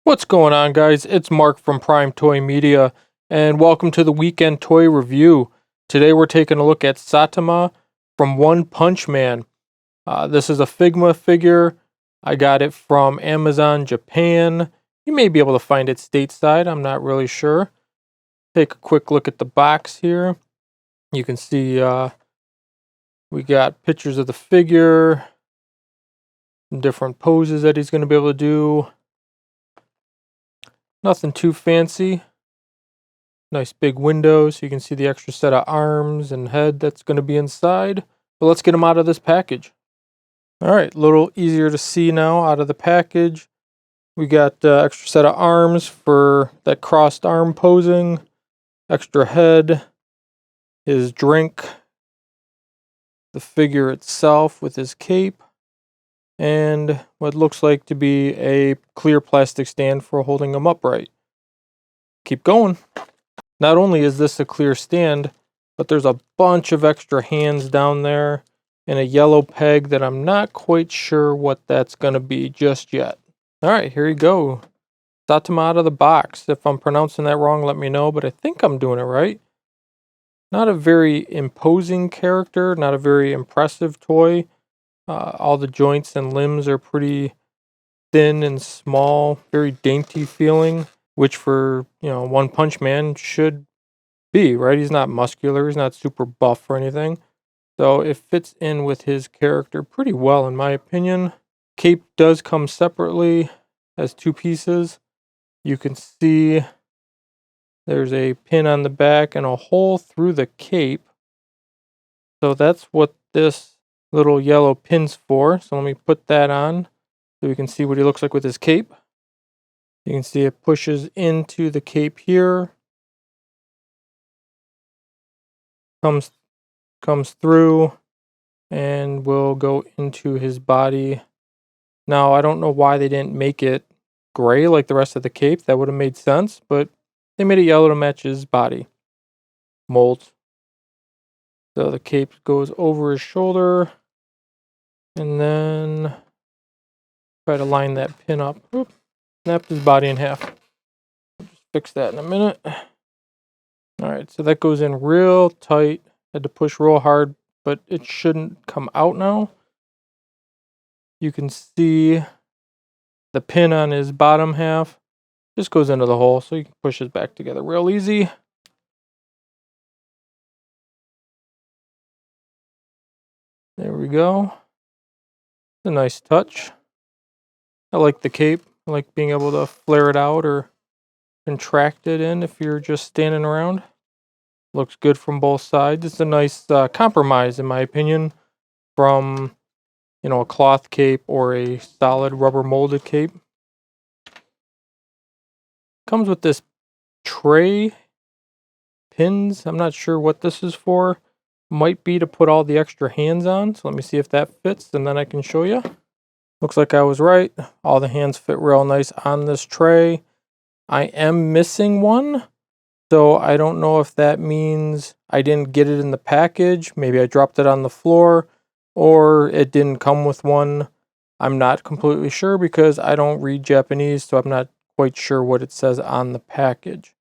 What's going on, guys? It's Mark from Prime Toy Media, and welcome to the weekend toy review. Today we're taking a look at Saitama from One Punch Man. This is a Figma figure. I got it from Amazon Japan. You may be able to find it stateside, I'm not really sure. Take a quick look at the box here. You can see we got pictures of the figure, different poses that he's going to be able to do. Nothing too fancy. Nice big window so you can see the extra set of arms and head that's going to be inside. But let's get them out of this package. Alright, a little easier to see now out of the package. We got extra set of arms for that crossed arm posing. Extra head. His drink. The figure itself with his cape. And what looks like to be a clear plastic stand for holding him upright. Keep going. Not only is this a clear stand, but there's a bunch of extra hands down there and a yellow peg that I'm not quite sure what that's going to be just yet. Alright, here you go. Saitama out of the box. If I'm pronouncing that wrong, let me know, but I think I'm doing it right. Not a very imposing character, not a very impressive toy. All the joints and limbs are pretty thin and small, very dainty feeling. Which for, One Punch Man should be, right? He's not muscular, he's not super buff or anything. So it fits in with his character pretty well, in my opinion. Cape does come separately, has two pieces. You can see there's a pin on the back and a hole through the cape. So that's what this little yellow pin's for. So let me put that on so we can see what he looks like with his cape. You can see it pushes into the cape here. Comes through and will go into his body. Now, I don't know why they didn't make it gray like the rest of the cape. That would have made sense, but they made it yellow to match his body mold. So the cape goes over his shoulder and then try to line that pin up. Oop, snapped his body in half. I'll just fix that in a minute. Alright, so that goes in real tight. Had to push real hard, but it shouldn't come out now. You can see the pin on his bottom half just goes into the hole, so you can push it back together real easy. There we go. It's a nice touch. I like the cape. I like being able to flare it out or contract it in if you're just standing around. Looks good from both sides. It's a nice compromise, in my opinion, from a cloth cape or a solid rubber molded cape. Comes with this tray pins. I'm not sure what this is for. Might be to put all the extra hands on. So let me see if that fits and then I can show you. Looks like I was right. All the hands fit real nice on this tray. I am missing one. So I don't know if that means I didn't get it in the package. Maybe I dropped it on the floor or it didn't come with one. I'm not completely sure because I don't read Japanese, so I'm not quite sure what it says on the package.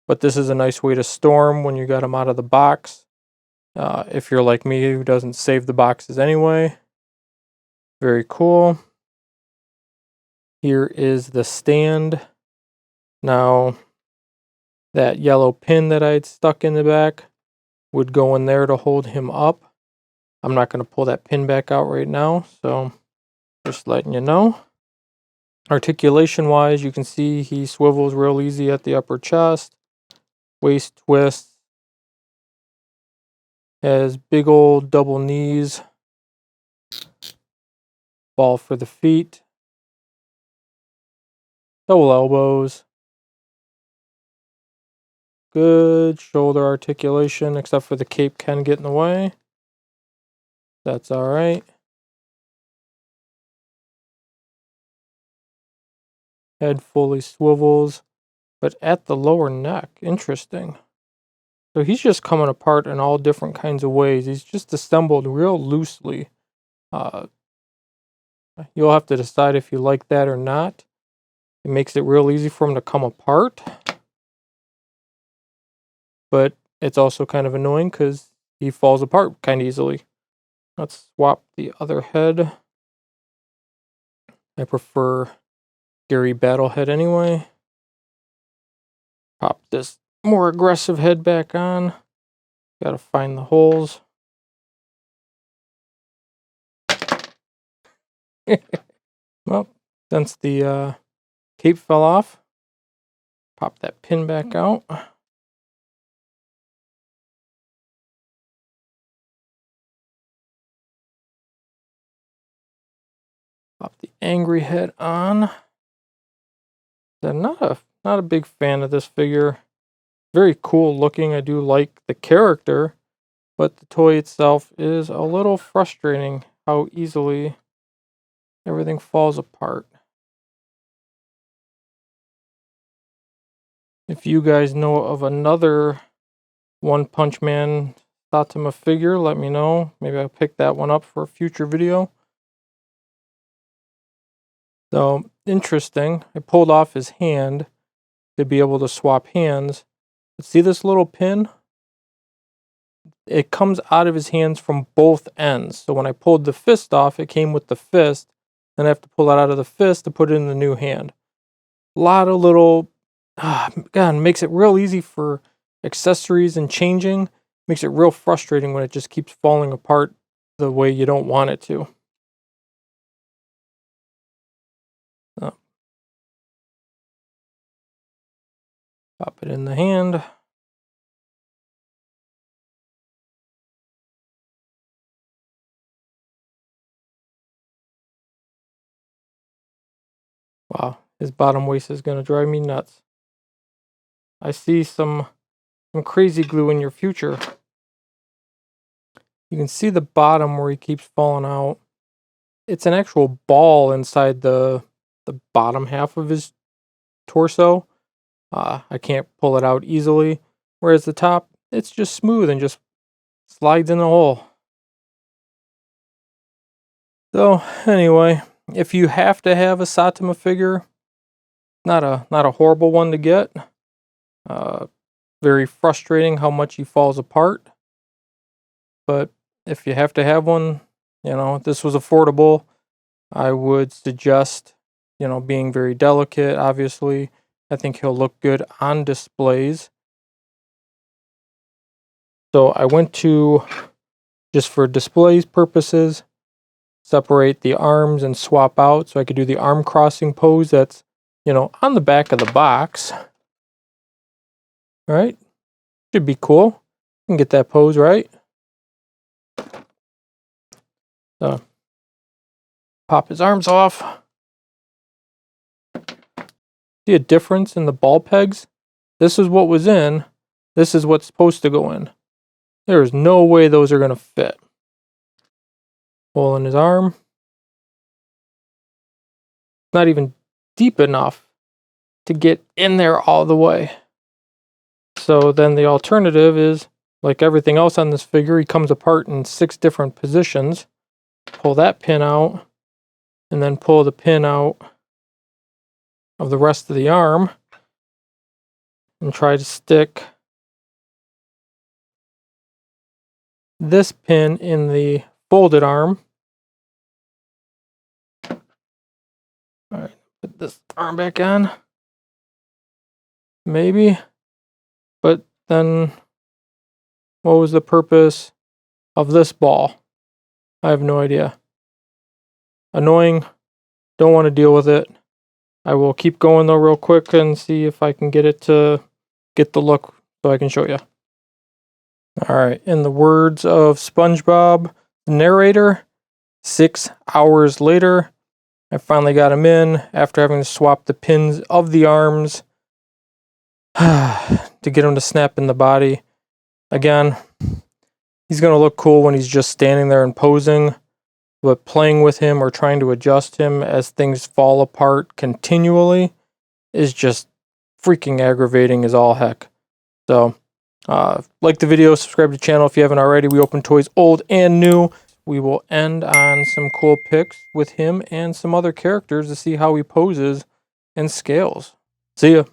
But this is a nice way to store them when you got them out of the box. If you're like me who doesn't save the boxes anyway. Very cool. Here is the stand. Now, that yellow pin that I had stuck in the back would go in there to hold him up. I'm not going to pull that pin back out right now, so just letting you know. Articulation wise, you can see he swivels real easy at the upper chest. Waist twists. Has big old double knees. Ball for the feet. Double elbows. Good shoulder articulation, except for the cape can get in the way. That's alright. Head fully swivels, but at the lower neck. Interesting. So he's just coming apart in all different kinds of ways. He's just assembled real loosely. You'll have to decide if you like that or not. It makes it real easy for him to come apart. But it's also kind of annoying because he falls apart kind of easily. Let's swap the other head. I prefer Gary Battlehead anyway. Pop this more aggressive head back on. Gotta find the holes. Well, since the cape fell off, pop that pin back out. Pop the angry head on. I'm not a big fan of this figure. Very cool looking. I do like the character, but the toy itself is a little frustrating how easily everything falls apart. If you guys know of another One Punch Man Saitama figure, let me know. Maybe I'll pick that one up for a future video. So, interesting. I pulled off his hand to be able to swap hands. But see this little pin? It comes out of his hands from both ends. So when I pulled the fist off, it came with the fist. Then I have to pull it out of the fist to put it in the new hand. A lot of little... God, makes it real easy for accessories and changing. Makes it real frustrating when it just keeps falling apart the way you don't want it to. Pop it in the hand. Wow, his bottom waist is going to drive me nuts. I see some crazy glue in your future. You can see the bottom where he keeps falling out. It's an actual ball inside the bottom half of his torso. I can't pull it out easily. Whereas the top, it's just smooth and just slides in the hole. So anyway, if you have to have a Saitama figure, not a horrible one to get. Very frustrating how much he falls apart. But if you have to have one, you know, if this was affordable, I would suggest, you know, being very delicate, obviously. I think he'll look good on displays. So I went to, just for displays purposes, separate the arms and swap out so I could do the arm crossing pose that's, you know, on the back of the box. All right, should be cool. You can get that pose right. So, pop his arms off. See a difference in the ball pegs? This is what was in. This is what's supposed to go in. There is no way those are going to fit. Hole in his arm. Not even deep enough to get in there all the way. So then the alternative is, like everything else on this figure, he comes apart in 6 different positions. Pull that pin out, and then pull the pin out of the rest of the arm, and try to stick this pin in the folded arm. All right, put this arm back on. Maybe. But then, what was the purpose of this ball? I have no idea. Annoying. Don't want to deal with it. I will keep going though real quick and see if I can get it to get the look so I can show you. Alright, in the words of SpongeBob, the narrator, 6 hours later, I finally got him in after having to swap the pins of the arms to get him to snap in the body. Again, he's going to look cool when he's just standing there and posing, but playing with him or trying to adjust him as things fall apart continually is just freaking aggravating as all heck. So, like the video, subscribe to the channel if you haven't already. We open toys old and new. We will end on some cool pics with him and some other characters to see how he poses and scales. See ya.